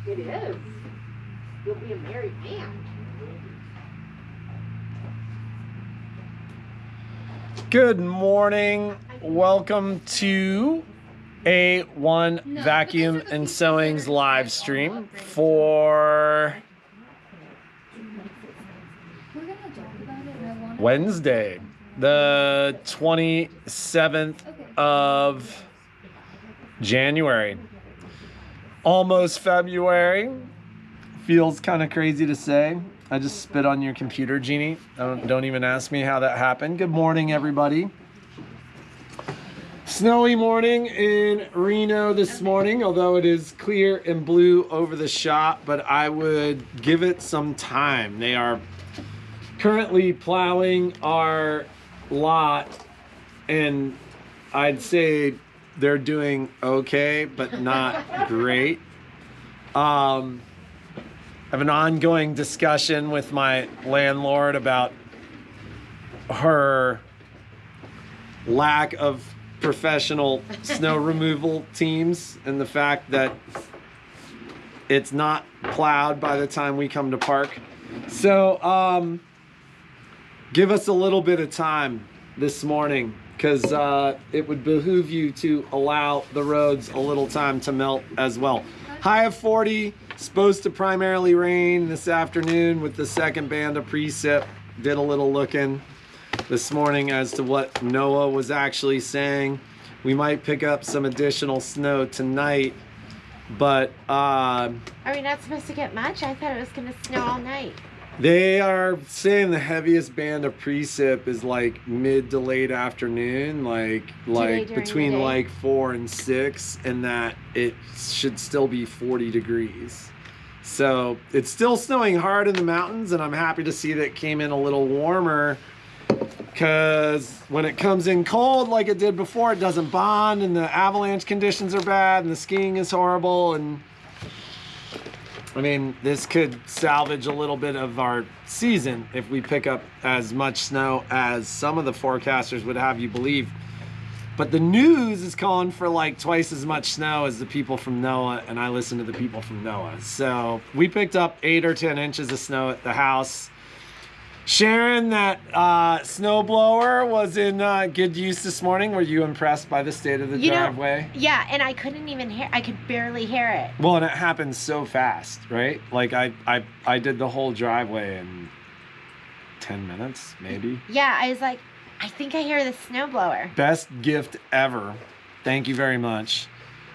It is. You'll be a married man. Good morning. Welcome to A1 Vacuum and Sewing's live stream for Wednesday, the 27th of January. Almost February. Feels kind of crazy to say. I just spit on your computer, Jeannie. Don't even ask me how that happened. Good morning, everybody. Snowy morning in Reno this morning, although it is clear and blue over the shop, but I would give it some time. They are currently plowing our lot, and I'd say they're doing okay, but not great. I have an ongoing discussion with my landlord about her lack of professional snow removal teams and the fact that it's not plowed by the time we come to park. So give us a little bit of time this morning, because it would behoove you to allow the roads a little time to melt as well. High of 40, supposed to primarily rain this afternoon with the second band of precip. Did a little looking this morning as to what NOAA was actually saying. We might pick up some additional snow tonight, but Are we not supposed to get much? I thought it was going to snow all night. they are saying the heaviest band of precip is like mid to late afternoon, like between like 4 and 6, and that it should still be 40 degrees. So it's still snowing hard in the mountains, and I'm happy to see that it came in a little warmer, because when it comes in cold like it did before, it doesn't bond, and the avalanche conditions are bad, and the skiing is horrible. And I mean, this could salvage a little bit of our season if we pick up as much snow as some of the forecasters would have you believe. But the news is calling for like twice as much snow as the people from NOAA, and I listen to the people from NOAA. So we picked up 8 or 10 inches of snow at the house. Sharon, that snowblower was in good use this morning. Were you impressed by the state of the driveway? Yeah, and I couldn't even hear. I could barely hear it. Well, and it happened so fast, right? Like I did the whole driveway in 10 minutes, maybe. Yeah, I was like, I think I hear the snowblower. Best gift ever. Thank you very much.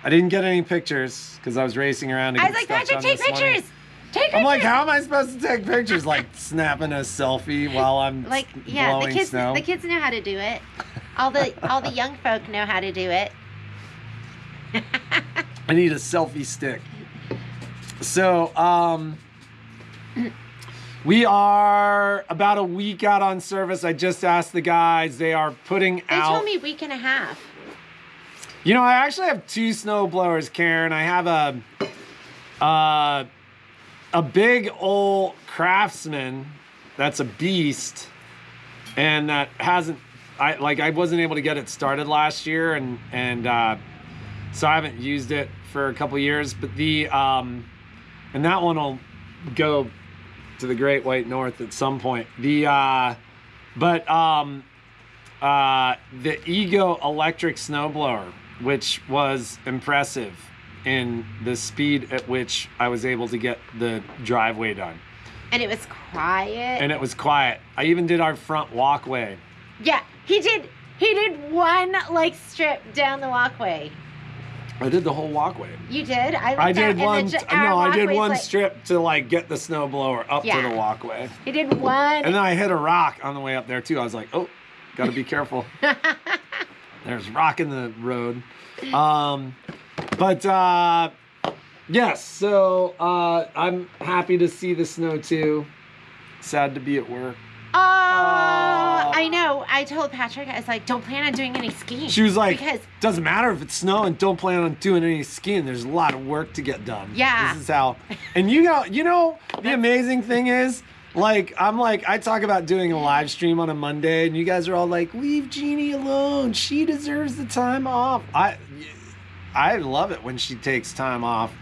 I didn't get any pictures because I was racing around to get stuff done this morning. I was like, Patrick, take pictures. I'm like, how am I supposed to take pictures? Like snapping a selfie while I'm blowing snow? The kids know how to do it. All the young folk know how to do it. I need a selfie stick. So, we are about a week out on service. I just asked the guys. They are putting out. They told me a week and a half. You know, I actually have 2 snow blowers, Karen. I have a big old Craftsman that's a beast, and that hasn't, I wasn't able to get it started last year, and so I haven't used it for a couple years, but and that one will go to the Great White North at some point. The Ego electric snowblower, which was impressive in the speed at which I was able to get the driveway done. And it was quiet. I even did our front walkway. Yeah, he did one like strip down the walkway. I did the whole walkway. You did? I did one strip to like get the snow blower up to the walkway. He did one. And then I hit a rock on the way up there too. I was like, oh, gotta be careful. There's rock in the road. But yes, so I'm happy to see the snow too. Sad to be at work. I know. I told Patrick, I was like, don't plan on doing any skiing. She was like, doesn't matter if it's snow, and don't plan on doing any skiing. There's a lot of work to get done. Yeah. This is how. And you know, the amazing thing is, Like, I talk about doing a live stream on a Monday, and you guys are all like, leave Jeannie alone. She deserves the time off. I love it when she takes time off.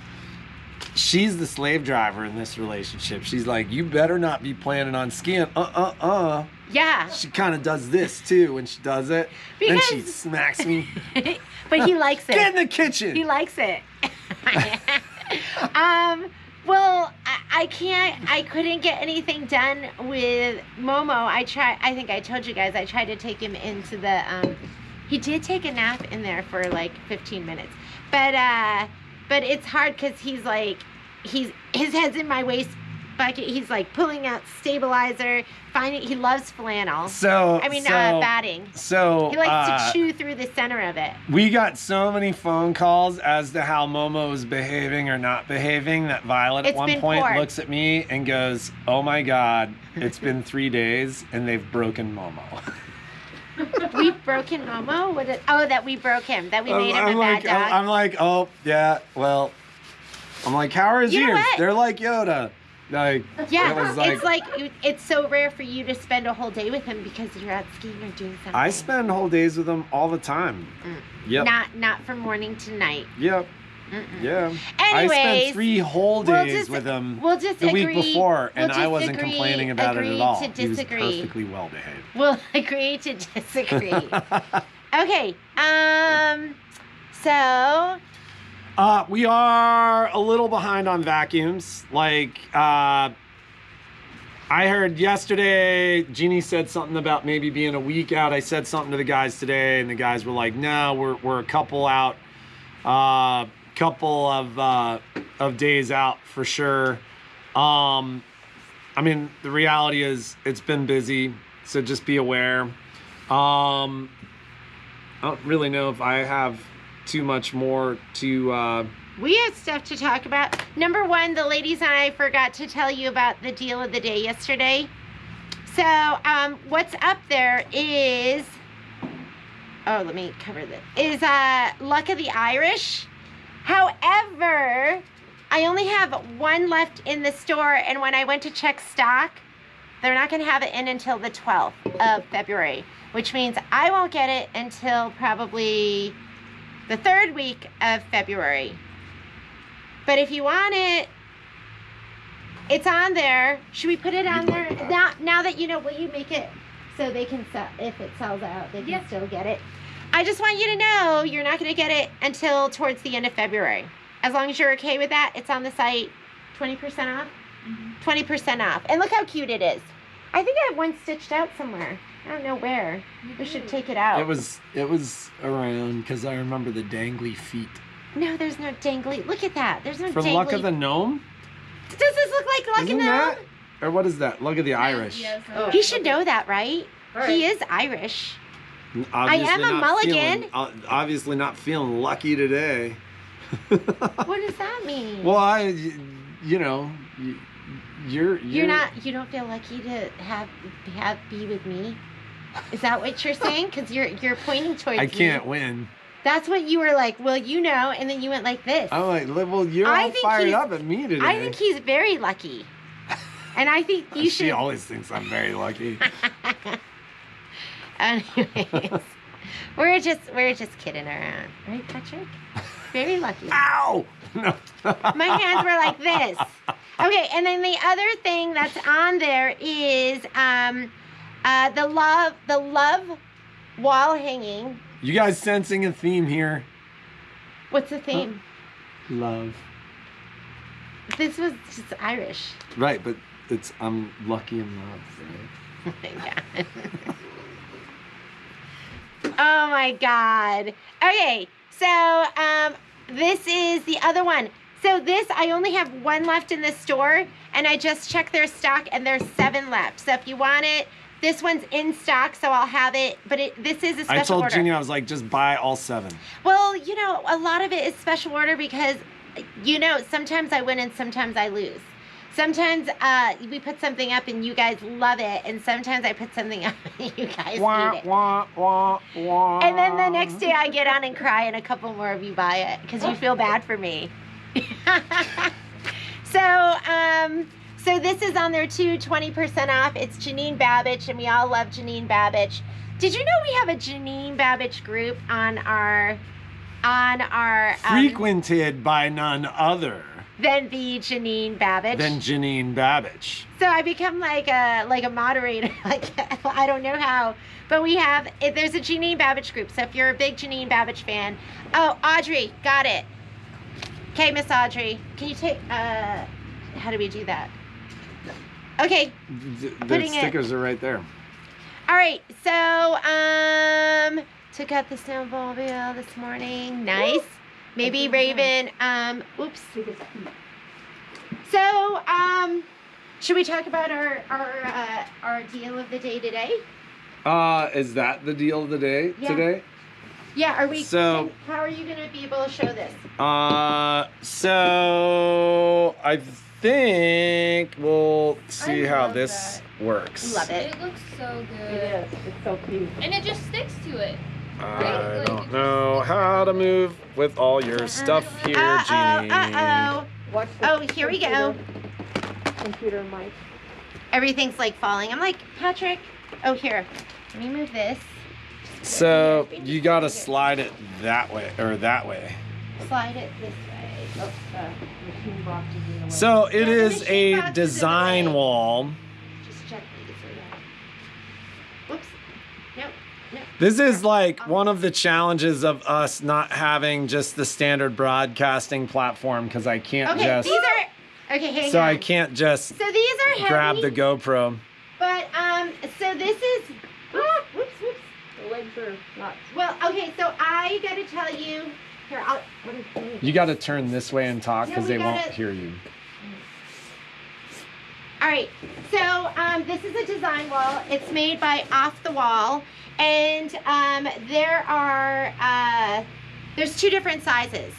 She's the slave driver in this relationship. She's like, you better not be planning on skiing. Yeah. She kind of does this, too, when she does it. Then she smacks me. But he likes it. Get in the kitchen. He likes it. Well, I couldn't get anything done with Momo. I think I told you guys, I tried to take him into the, he did take a nap in there for like 15 minutes. But it's hard because he's like, his head's in my waist bucket. He's like pulling out stabilizer, he loves flannel. Batting. So he likes to chew through the center of it. We got so many phone calls as to how Momo is behaving or not behaving that Violet at one point looks at me and goes, oh my God, it's been 3 days and they've broken Momo. We've broken Momo? That we broke him. That we made him a bad dog? I'm like, oh, yeah, well. I'm like, how are his ears? What? They're like Yoda. Like, yeah, it's so rare for you to spend a whole day with him because you're out skiing or doing something. I spend whole days with him all the time. Yep. Not from morning to night. Yep. Yeah. Anyways, I spent 3 whole days with him the week before, and I wasn't complaining about it at all. He was perfectly well behaved. We'll agree to disagree. Okay. So. We are a little behind on vacuums. Like, I heard yesterday, Jeannie said something about maybe being a week out. I said something to the guys today, and the guys were like, no, we're a couple out. Couple of days out for sure. I mean, the reality is it's been busy, so just be aware. I don't really know if I have too much more to we had stuff to talk about. Number one, the ladies and I forgot to tell you about the deal of the day yesterday. So what's up there is let me cover this, is Luck of the Irish. However, I only have one left in the store, and when I went to check stock, they're not going to have it in until the 12th of February, which means I won't get it until probably the 3rd week of February. But if you want it, it's on there. Should we put it on there? Now that you know, will you make it so they can sell, if it sells out, they can still get it? I just want you to know you're not going to get it until towards the end of February. As long as you're okay with that, it's on the site. 20% off? 20% off. And look how cute it is. I think I have one stitched out somewhere. I don't know where. We should take it out. It was around because I remember the dangly feet. No, there's no dangly. Look at that. There's no From dangly. Luck of the Gnome? Does this look like Luck of the Gnome? That? Or what is that? Luck of the Irish. Yes, he should know that, right? He is Irish. Obviously I am a mulligan. Obviously not feeling lucky today. What does that mean? Well, you're not. You don't feel lucky to be with me. Is that what you're saying? Because you're pointing towards me. I can't win. That's what you were like. Well, you know, and then you went like this. I'm like, well, you're all fired up at me today. I think he's very lucky, and I think you should. She always thinks I'm very lucky. Anyways, we're just kidding around, right, Patrick? Very lucky. Ow! No. My hands were like this. Okay, and then the other thing that's on there is the love wall hanging. You guys sensing a theme here? What's the theme? Love. This was just Irish. Right, but I'm lucky in love, right? Oh my God. Oh my God. Okay, so this is the other one. So this, I only have one left in the store, and I just checked their stock, and there's 7 left. So if you want it, this one's in stock, so I'll have it. But this is a special order. I told Jeannie, I was like, just buy all 7. Well, a lot of it is special order because, sometimes I win and sometimes I lose. Sometimes we put something up and you guys love it, and sometimes I put something up and you guys hate it. And then the next day I get on and cry, and a couple more of you buy it because you feel bad for me. So So this is on there too, 20% off. It's Janine Babbage, and we all love Janine Babbage. Did you know we have a Janine Babbage group on our frequented by none other than the Janine Babbage? Than Janine Babbage. So I become like a moderator. Like, I don't know how, but we have, there's a Janine Babbage group. So if you're a big Janine Babbage fan, oh, Audrey, got it. Okay, Miss Audrey, can you take, how do we do that? Okay. The stickers are right there. All right, so, took out the snowmobile this morning. Nice. Maybe Raven, oops. So, should we talk about our deal of the day today? Is that the deal of the day today? Yeah, are we, so, how are you going to be able to show this? So, I think we'll see how this works. Love it. It looks so good. It is. It's so cute. And it just sticks to it. I don't know how to move with all your stuff here, Jeannie. Oh, here we go. Computer mic. Everything's like falling. I'm like, Patrick. Oh, here. Let me move this. So you gotta slide it that way or that way. Slide it this way. Oh, Machine box is in the way. So it Yeah, the is machine box a is design in the way. wall. just check these. Whoops. Nope. Nope. This is like one of the challenges of us not having just the standard broadcasting platform because I can't Okay, just. these are. Okay, hang So on. I can't just So these are heavy. grab the GoPro. But so this is. Whoops. The legs are not. Well, okay. So I gotta tell you. Here, what is You got to turn this way and talk No, because we they won't gotta- hear you. All right, so this is a design wall. It's made by Off the Wall, and there's two different sizes.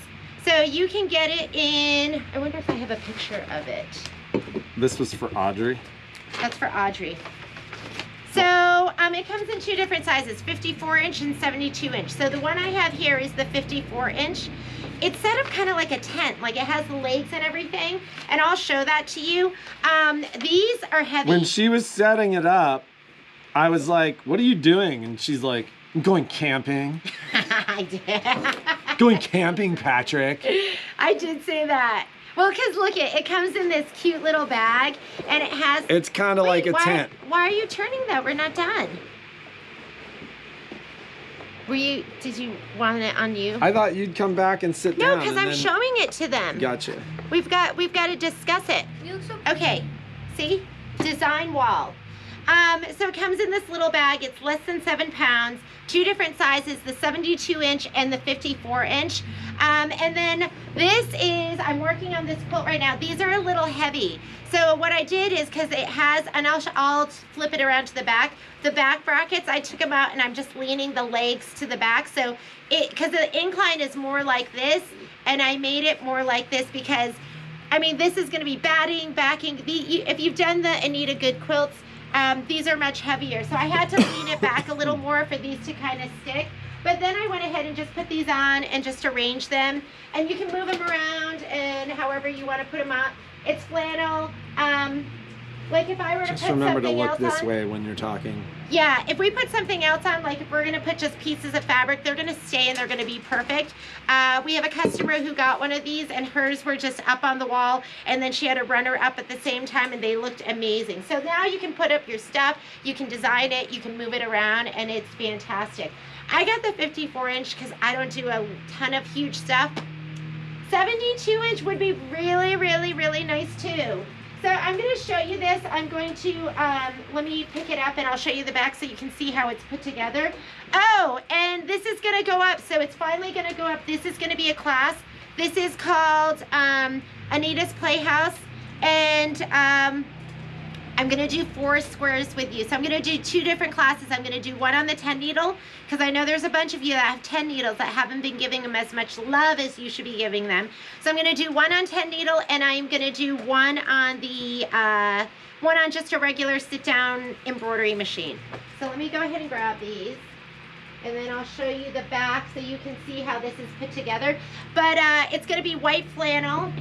So you can get it in, I wonder if I have a picture of it. This was for Audrey. That's for Audrey. So it comes in two different sizes, 54-inch and 72-inch. So the one I have here is the 54-inch. It's set up kind of like a tent, like it has the legs and everything, and I'll show that to you. These are heavy. When she was setting it up, I was like, "What are you doing?" And she's like, "I'm going camping." I did. Going camping, Patrick. I did say that. Well, because look, it comes in this cute little bag, and it has... It's kind of like a tent. Why are you turning that? We're not done. Did you want it on you? I thought you'd come back and sit No, down. because I'm showing it to them. Gotcha. We've got to discuss it. You look so Okay, see? Design wall. So it comes in this little bag. It's less than 7 pounds. Two different sizes, the 72-inch and the 54-inch. And then this is, I'm working on this quilt right now. These are a little heavy. So what I did is, because it has, and I'll flip it around to the back brackets, I took them out and I'm just leaning the legs to the back. So because the incline is more like this, and I made it more like this because, I mean, this is going to be backing. If you've done the Anita Good quilts, these are much heavier. So I had to lean it back a little more for these to kind of stick. But then I went ahead and just put these on and just arranged them. And you can move them around and however you want to put them on. It's flannel. Like if I were to Just put remember to something look else this on, way when you're talking. yeah, if we put something else on, like if we're going to put just pieces of fabric, they're going to stay and they're going to be perfect. We have a customer who got one of these and hers were just up on the wall, and then she had a runner up at the same time, and they looked amazing. So now you can put up your stuff, you can design it, you can move it around, and it's fantastic. I got the 54-inch because I don't do a ton of huge stuff. 72-inch would be really, really, really nice too. So I'm going to show you this. I'm going to, let me pick it up and I'll show you the back so you can see how it's put together. Oh, and this is going to go up. So it's finally going to go up. This is going to be a class. This is called Anita's Playhouse. And I'm going to do 4 squares with you. So I'm going to do 2 different classes. I'm going to do one on the 10 needle because I know there's a bunch of you that have 10 needles that haven't been giving them as much love as you should be giving them. So I'm going to do one on 10 needle, and I'm going to do one on the one on just a regular sit down embroidery machine. So let me go ahead and grab these, and then I'll show you the back so you can see how this is put together. But it's going to be white flannel,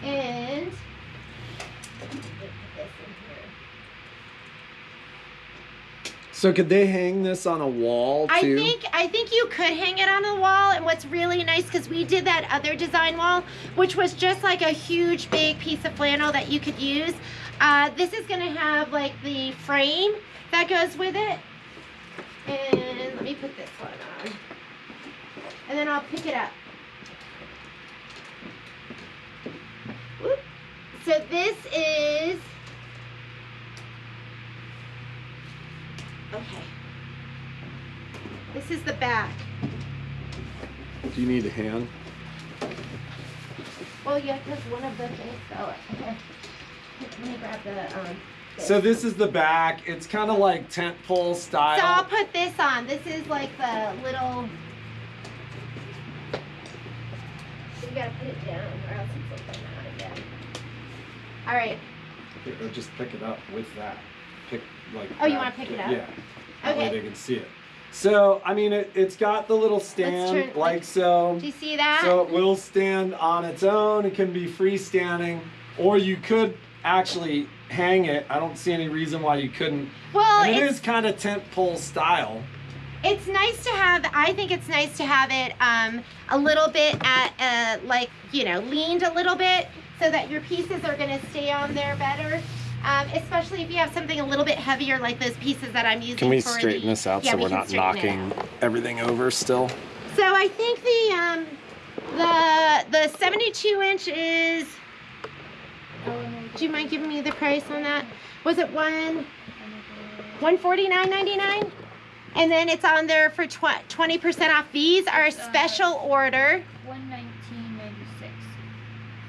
and So could they hang this on a wall too? I think you could hang it on the wall, and what's really nice, because we did that other design wall, which was just like a huge big piece of flannel that you could use. This is gonna have like the frame that goes with it. And let me put this one on. And then I'll pick it up. Whoop. So this is, okay. This is the back. Do you need a hand? Well, yeah, because one of the things fell. Okay. Let me grab the, So this is the back. It's kind of like tent pole style. So I'll put this on. This is like the little, you gotta put it down or else it's open out again. All right. Or just pick it up with that. Pick like. Oh, you that. want to pick it up? Yeah. That way Okay. they can see it. So I mean, it's got the little stand turn- like so. Do you see that? So it will stand on its own. It can be freestanding, or you could actually hang it. I don't see any reason why you couldn't. Well, And it it's is kind of tent pole style. It's nice to have, I think it's nice to have it a little bit at, like, you know, leaned a little bit so that your pieces are going to stay on there better. Especially if you have something a little bit heavier like those pieces that I'm using Can we for straighten this out Yeah, so we we're can not straighten it knocking out. everything over still? So I think the 72 inch is, do you mind giving me the price on that? Was it $149.99? And then it's on there for 20% off. These are a special order. $119.96.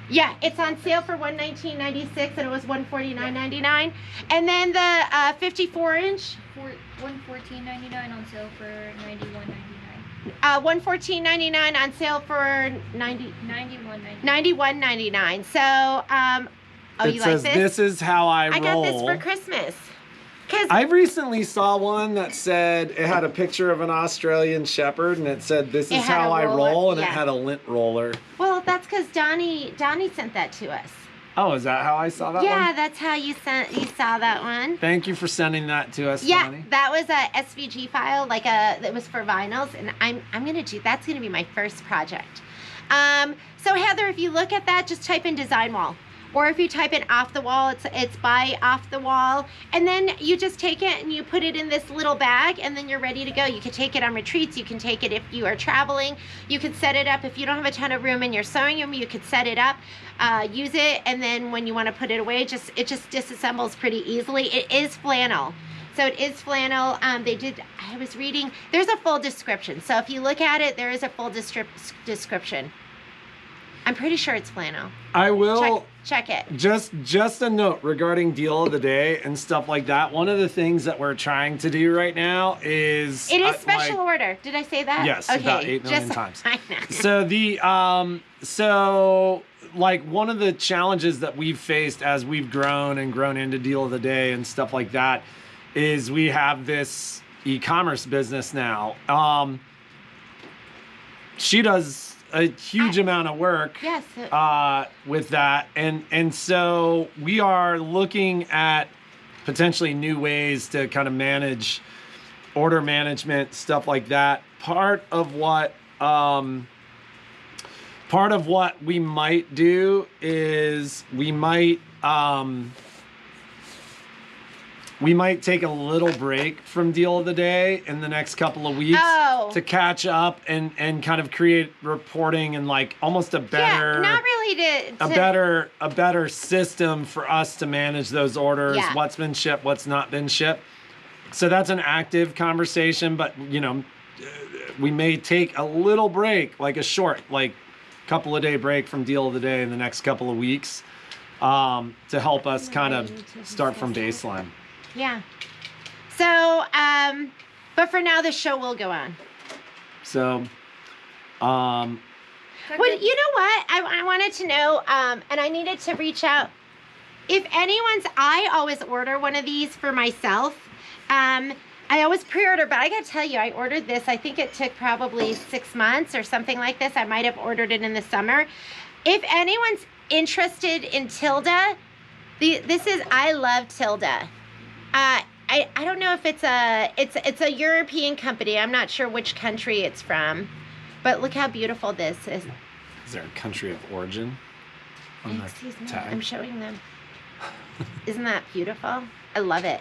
Yeah, it's on sale for $119.96 and it was $149.99. And then the 54 inch, $114.99 on sale for $91.99. $114.99 on sale for $91.99. $91.99. So, oh, It you says, like this? "This is how I roll." I got this for Christmas. Cause I recently saw one that said it had a picture of an Australian Shepherd and it said, "This It is had how a I roller, roll," and it yeah. had a lint roller. well, that's because Donnie sent that to us. Oh, is that how I saw that Yeah, one? that's how you saw that one. Thank you for sending that to us, Yeah, Donnie. that was a SVG file, like that was for vinyls, and I'm gonna do that's gonna be my first project. So Heather, if you look at that, just type in design wall, or if you type in off the wall, it's by off the wall, and then you just take it and you put it in this little bag, and then you're ready to go. You can take it on retreats. You can take it if you are traveling. You could set it up if you don't have a ton of room in your sewing room. You could set it up. Use it, and then when you want to put it away, it just disassembles pretty easily. It is flannel, so it is flannel. I was reading, there's a full description, so if you look at it, there is a full description. I'm pretty sure it's flannel. I will Check it. just a note regarding deal of the day and stuff like that. One of the things that we're trying to do right now is It is special order. Did I say that? Yes, about 8 million times. I know. So so like one of the challenges that we've faced as we've grown into deal of the day and stuff like that is we have this e-commerce business now. She does a huge amount of work Yes. with that, and so we are looking at potentially new ways to kind of manage order management, stuff like that. Part of what we might do is we might take a little break from deal of the day in the next couple of weeks to catch up and kind of create reporting and like almost a better, not really a better system for us to manage those orders, what's been shipped, what's not been shipped. So that's an active conversation, but you know, we may take a little break, like a short, like couple of day break from deal of the day in the next couple of weeks, to help us kind of start from baseline. Yeah. So, but for now, the show will go on. So, well, you know what? I wanted to know, and I needed to reach out. If I always order one of these for myself. I always pre-order, but I gotta tell you, I ordered this. I think it took probably 6 months or something like this. I might have ordered it in the summer. If anyone's interested in Tilda, This is I Love Tilda. I don't know if it's a European company. I'm not sure which country it's from, but look how beautiful this is. Is there a country of origin on the Excuse me, tag? I'm showing them. Isn't that beautiful? I love it.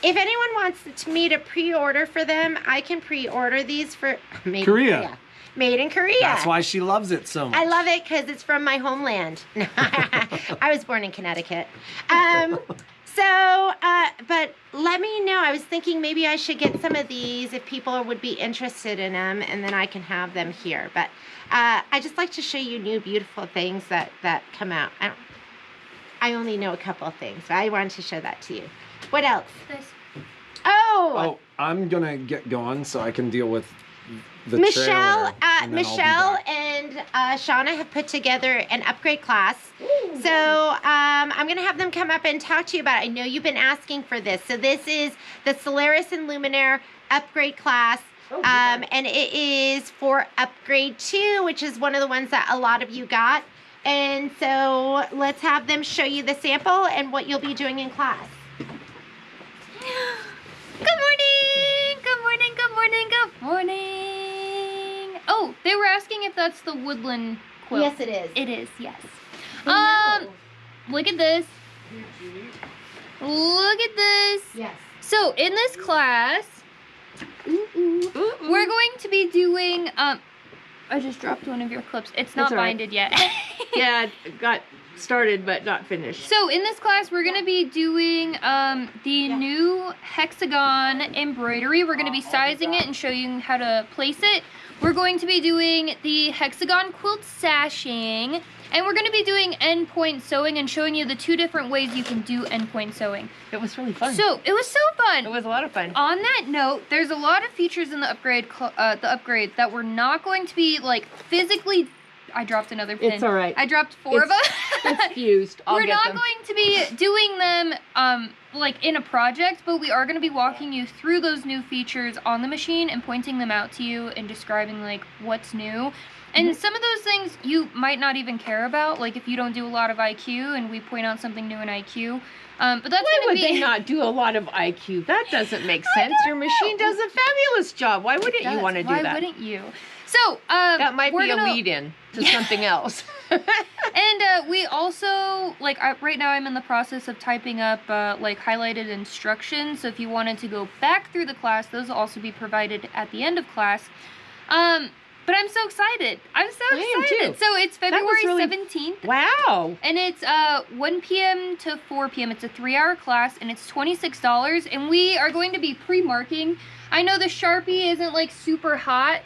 If anyone wants me to pre-order for them, I can pre-order these for made Korea. In Korea. Made in Korea. That's why she loves it so much. I love it because it's from my homeland. I was born in Connecticut. But let me know. I was thinking maybe I should get some of these if people would be interested in them, and then I can have them here. But I just like to show you new beautiful things that come out. I only know a couple of things, but I wanted to show that to you. What else? This. Oh, I'm gonna get going so I can deal with the Michelle, trailer, and then I'll be Michelle back. and Shauna have put together an upgrade class. So I'm gonna have them come up and talk to you about it. I know you've been asking for this. So this is the Solaris and Luminaire upgrade class. And it is for upgrade 2, which is one of the ones that a lot of you got. And so let's have them show you the sample and what you'll be doing in class. Good morning! Good morning, good morning, good morning! Oh, they were asking if that's the woodland quilt. Yes, it is. It is, yes. No. Look at this. Look at this. Yes. So, in this class, we're going to be doing, I just dropped one of your clips. It's not That's all right. binded yet. Yeah, it got started but not finished. So in this class, we're going to be doing the new hexagon embroidery. We're going to be sizing it and showing you how to place it. We're going to be doing the hexagon quilt sashing, and we're going to be doing endpoint sewing and showing you the 2 different ways you can do endpoint sewing. It was really fun. So it was so fun. It was a lot of fun. On that note, there's a lot of features in the upgrade that we're not going to be like physically. I dropped another pin. It's all right. I dropped 4 of them. It's fused. I'll We're get not them. going to be doing them like in a project, but we are going to be walking you through those new features on the machine and pointing them out to you and describing like what's new. And some of those things you might not even care about, like if you don't do a lot of IQ and we point out something new in IQ. But that's Why going would to be they not do a lot of IQ? That doesn't make sense. Your machine does a fabulous job. Why wouldn't you want to do Why that? wouldn't you? So That might we're be gonna- a lead-in to something else. And we also, like, right now I'm in the process of typing up, like, highlighted instructions. So if you wanted to go back through the class, those will also be provided at the end of class. But I'm so excited. I'm so I am excited. too. So it's That was February really- 17th. Wow. And it's 1 p.m. to 4 p.m. It's a 3-hour class, and it's $26. And we are going to be pre-marking. I know the Sharpie isn't, like, super hot,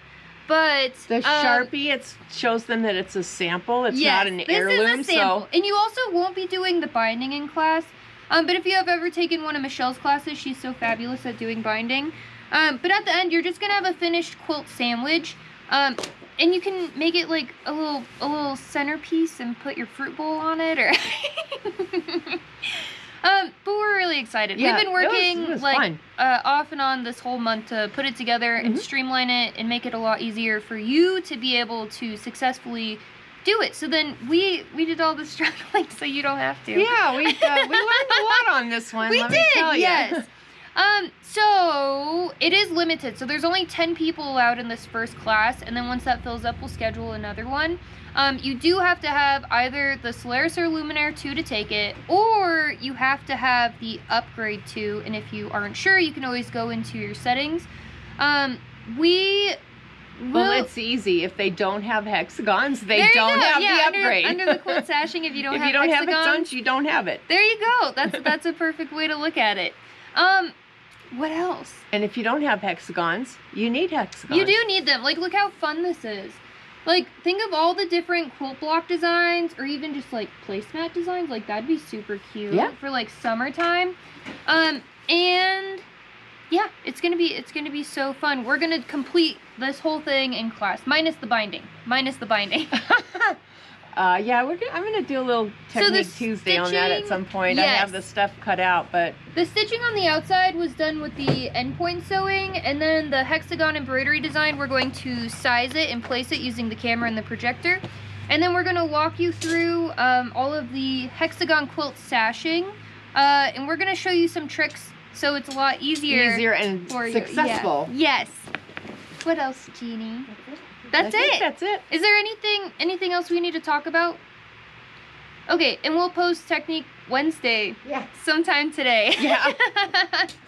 but... The Sharpie, it shows them that it's a sample. It's yes, not an heirloom. This is a sample. So And you also won't be doing the binding in class. But if you have ever taken one of Michelle's classes, she's so fabulous at doing binding. But at the end, you're just gonna have a finished quilt sandwich. And you can make it like a little centerpiece and put your fruit bowl on it, or. But we're really excited. Yeah, We've been working it was like fun. Off and on this whole month to put it together and streamline it and make it a lot easier for you to be able to successfully do it. So then we did all the struggling, so you don't have to. yeah, we learned a lot on this one. We let did, me tell ya. yes. So it is limited. So there's only 10 people allowed in this first class, and then once that fills up, we'll schedule another one. You do have to have either the Solaris or Luminaire 2 to take it, or you have to have the Upgrade 2, and if you aren't sure, you can always go into your settings. Well, it's easy. If they don't have hexagons, they There you don't go. have Yeah, the upgrade. Under the quilt sashing, if you don't if have you don't have hexagons, hexagons, you don't have it. there you go. That's a perfect way to look at it. What else? And if you don't have hexagons, you need hexagons. You do need them. Like, look how fun this is. Like, think of all the different quilt block designs, or even just like placemat designs. Like, that'd be super cute for like summertime. And yeah, it's gonna be so fun. We're gonna complete this whole thing in class, minus the binding. Yeah, I'm gonna do a little So the technique Tuesday on that at stitching- some point. I have yes. the stuff cut out, but The stitching on the outside was done with the endpoint sewing, and then the hexagon embroidery design, we're going to size it and place it using the camera and the projector. And then we're going to walk you through all of the hexagon quilt sashing. And we're going to show you some tricks so it's a lot easier and for you. successful. Yeah. Yes. What else, Jeannie? That's I think it. That's it. Is there anything else we need to talk about? Okay, and we'll post Technique Wednesday Yeah. sometime today. Yeah.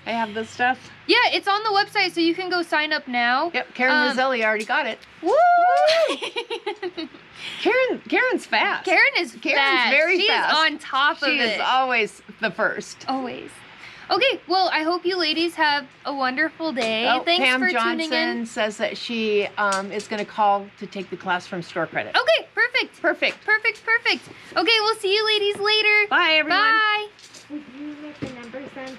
I have this stuff. Yeah, it's on the website, so you can go sign up now. Yep, Karen Roselli already got it. Woo! Karen's fast. Karen's fast. very she fast. Is on top of She it. is always the first. Always. Okay, well, I hope you ladies have a wonderful day. Oh, Thanks Pam for Johnson tuning in. says that she is going to call to take the class from Store Credit. Okay, perfect. Perfect. Perfect, perfect. Okay, we'll see you ladies later. Bye, everyone. Bye. Will you make the numbers then?